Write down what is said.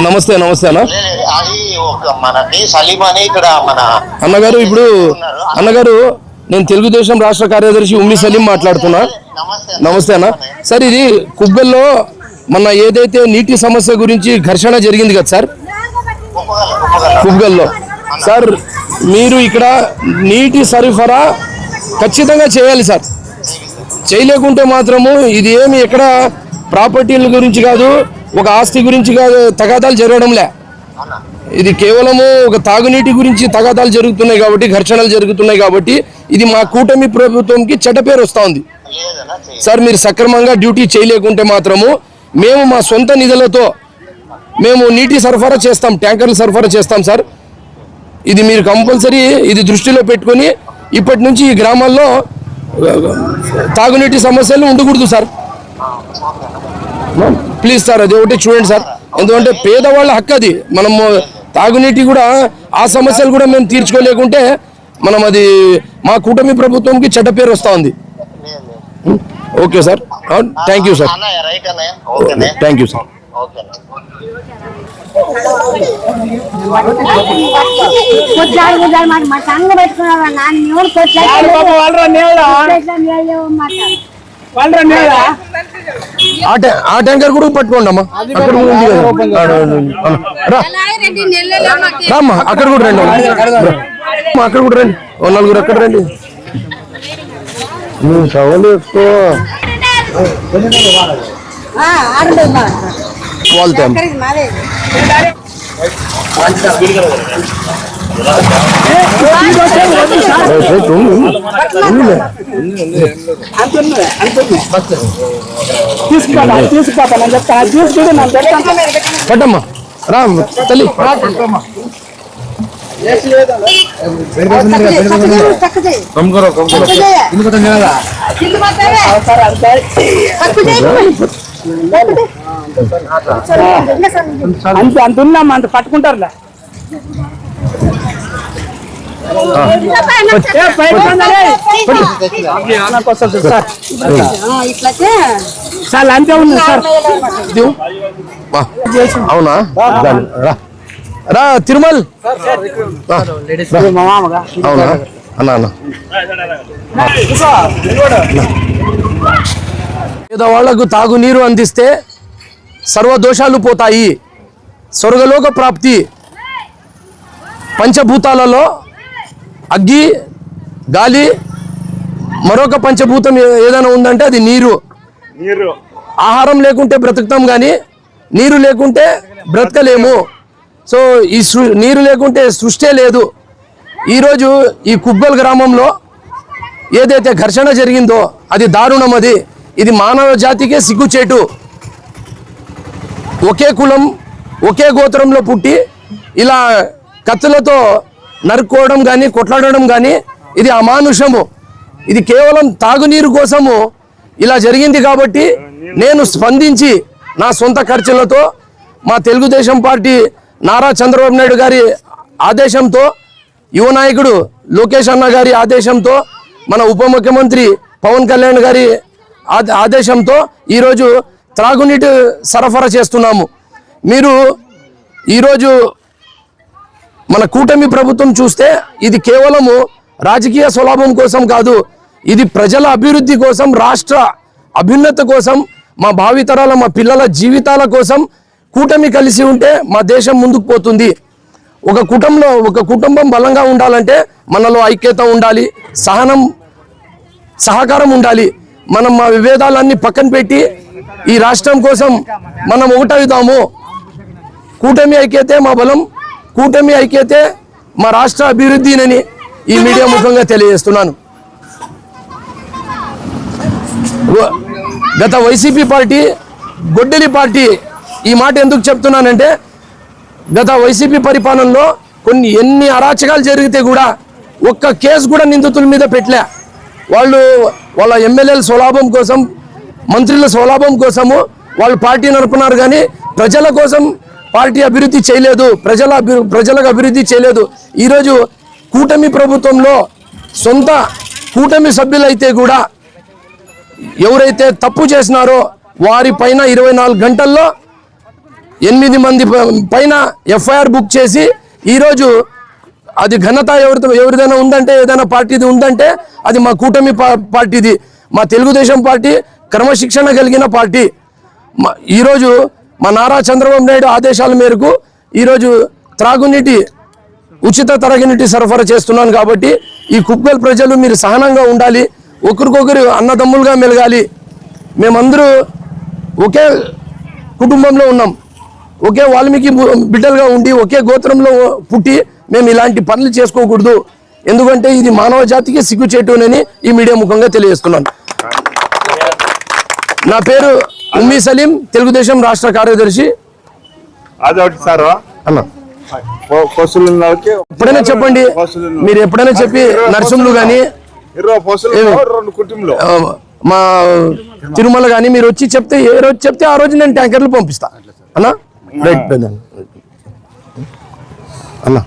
నమస్తే నమస్తే అన్న. అన్నగారు ఇప్పుడు అన్నగారు నేను తెలుగుదేశం రాష్ట్ర కార్యదర్శి ఉమ్మి సలీం మాట్లాడుతున్నా. నమస్తే అన్న. సార్ ఇది కుబ్బెల్లో మన ఏదైతే నీటి సమస్య గురించి ఘర్షణ జరిగింది కదా సార్ కుబ్బెల్లో, సార్ మీరు ఇక్కడ నీటి సరఫరా ఖచ్చితంగా చేయాలి సార్. చేయలేకుంటే మాత్రము ఇది ఏమి ఎక్కడ ప్రాపర్టీల గురించి కాదు, ఒక ఆస్తి గురించి కాదు తగాదాలు జరగడంలే. ఇది కేవలము ఒక తాగునీటి గురించి తగాదాలు జరుగుతున్నాయి కాబట్టి, ఘర్షణలు జరుగుతున్నాయి కాబట్టి ఇది మా కూటమి ప్రభుత్వంకి చెడ్డ పేరు వస్తూ ఉంది సార్. మీరు సక్రమంగా డ్యూటీ చేయలేకుంటే మాత్రము మేము మా సొంత నిధులతో మేము నీటి సరఫరా చేస్తాం, ట్యాంకర్లు సరఫరా చేస్తాం సార్. ఇది మీరు కంపల్సరీ ఇది దృష్టిలో పెట్టుకొని ఇప్పటి నుంచి ఈ గ్రామాల్లో తాగునీటి సమస్యలు ఉండకూడదు సార్. ప్లీజ్ సార్ అది ఒకటి చూడండి సార్. ఎందుకంటే పేదవాళ్ళ హక్కు అది. మనము తాగునీటి కూడా ఆ సమస్యలు కూడా మేము తీర్చుకోలేకుంటే మనం అది మా కూటమి ప్రభుత్వంకి చెడ్డ పేరు వస్తూ ఉంది. Okay sir, thank you sir, thank you sir. ఆ ట్యాంకర్ కూడా పట్టుకోండి అమ్మా, అక్కడ రామ్మా, అక్కడ కూడా రండి అక్కడ కూడా రండి, నలుగురు అక్కడ రండి. సవాలు ఎక్కువ వాళ్ళతో పట్టమ్మా రా తల్లి. అంత ఉన్నామా, అంత పట్టుకుంటారులే. సార్ అంతే ఉంది సార్. అవునా రా తిరుమల్. అవునా అన్నా అన్న, పేదవాళ్లకు తాగునీరు అందిస్తే సర్వదోషాలు పోతాయి, స్వర్గలోక ప్రాప్తి. పంచభూతాలలో అగ్గి, గాలి, మరొక పంచభూతం ఏదైనా ఉందంటే అది నీరు. ఆహారం లేకుంటే బ్రతుకుతాం కానీ నీరు లేకుంటే బ్రతకలేము. సో ఈ నీరు లేకుంటే సృష్టి లేదు. ఈరోజు ఈ కుబ్బల్ గ్రామంలో ఏదైతే ఘర్షణ జరిగిందో అది దారుణం. ఇది మానవ జాతికే సిగ్గుచేటు. ఒకే కులం ఒకే గోత్రంలో పుట్టి ఇలా కత్తులతో నరుక్కోవడం కానీ కొట్లాడడం కానీ ఇది అమానుషము. ఇది కేవలం తాగునీరు కోసము ఇలా జరిగింది కాబట్టి నేను స్పందించి నా సొంత ఖర్చులతో మా తెలుగుదేశం పార్టీ నారా చంద్రబాబు నాయుడు గారి ఆదేశంతో, యువ నాయకుడు లోకేష్ అన్న గారి ఆదేశంతో, మన ఉప ముఖ్యమంత్రి పవన్ కళ్యాణ్ గారి ఆదేశంతో ఈరోజు త్రాగునీటి సరఫరా చేస్తున్నాము. మీరు ఈరోజు మన కూటమి ప్రభుత్వం చూస్తే ఇది కేవలము రాజకీయ స్వలాభం కోసం కాదు, ఇది ప్రజల అభివృద్ధి కోసం, రాష్ట్ర అభ్యున్నతి కోసం, మా భావితరాల మా పిల్లల జీవితాల కోసం కూటమి కలిసి ఉంటే మా దేశం ముందుకు పోతుంది. ఒక కుటుంబం బలంగా ఉండాలంటే మనలో ఐక్యత ఉండాలి, సహకారం ఉండాలి. మనం మా విభేదాలన్నీ పక్కన పెట్టి ఈ రాష్ట్రం కోసం మనం ఒకటవుదాము. కూటమి ఐక్యతే మా బలం, కూటమి ఐక్యతే మా రాష్ట్ర అభివృద్ధినని ఈ మీడియా ముఖంగా తెలియజేస్తున్నాను. గత వైసీపీ పార్టీ గొడ్డలి పార్టీ. ఈ మాట ఎందుకు చెప్తున్నానంటే గత వైసీపీ పరిపాలనలో ఎన్ని అరాచకాలు జరిగితే కూడా ఒక్క కేసు కూడా నిందితుల మీద పెట్టలే. వాళ్ళ ఎమ్మెల్యేల స్వలాభం కోసం, మంత్రుల స్వలాభం కోసము వాళ్ళు పార్టీ నడుపుతున్నారు కానీ ప్రజల కోసం పార్టీ అభివృద్ధి చేయలేదు, ప్రజలకు అభివృద్ధి చేయలేదు. ఈరోజు కూటమి ప్రభుత్వంలో సొంత కూటమి సభ్యులైతే కూడా ఎవరైతే తప్పు చేసినారో వారి పైన 24 గంటల్లో 8 మంది పైన ఎఫ్ఐఆర్ బుక్ చేసి ఈరోజు అది ఘనత ఎవరిదైనా ఉందంటే, ఏదైనా పార్టీది ఉందంటే అది మా కూటమి పార్టీది, మా తెలుగుదేశం పార్టీ క్రమశిక్షణ కలిగిన పార్టీ. ఈరోజు మా నారా చంద్రబాబు నాయుడు ఆదేశాల మేరకు ఈరోజు త్రాగునీటి ఉచిత త్రాగునీటి సరఫరా చేస్తున్నాను. కాబట్టి ఈ కుక్కల్ ప్రజలు మీరు సహనంగా ఉండాలి, ఒకరికొకరు అన్నదమ్ములుగా మెలగాలి. మేమందరూ ఒకే కుటుంబంలో ఉన్నాం, ఒకే వాల్మీకి బిడ్డలుగా ఉండి ఒకే గోత్రంలో పుట్టి మేము ఇలాంటి పనులు చేసుకోకూడదు. ఎందుకంటే ఇది మానవ జాతికి సిగ్గుచేటునని ఈ మీడియా ముఖంగా తెలియజేస్తున్నాను. నా పేరు ఉమ్మీ సలీం, తెలుగుదేశం రాష్ట్ర కార్యదర్శి. అదొకటి సార్ అన్న ఎప్పుడైనా చెప్పండి, మీరు ఎప్పుడైనా చెప్పి నరసింహులు కానీ మా తిరుమల కానీ మీరు వచ్చి చెప్తే, ఏ రోజు చెప్తే ఆ రోజు నేను ట్యాంకర్లు పంపిస్తా అన్నా. రైట్ అన్నా.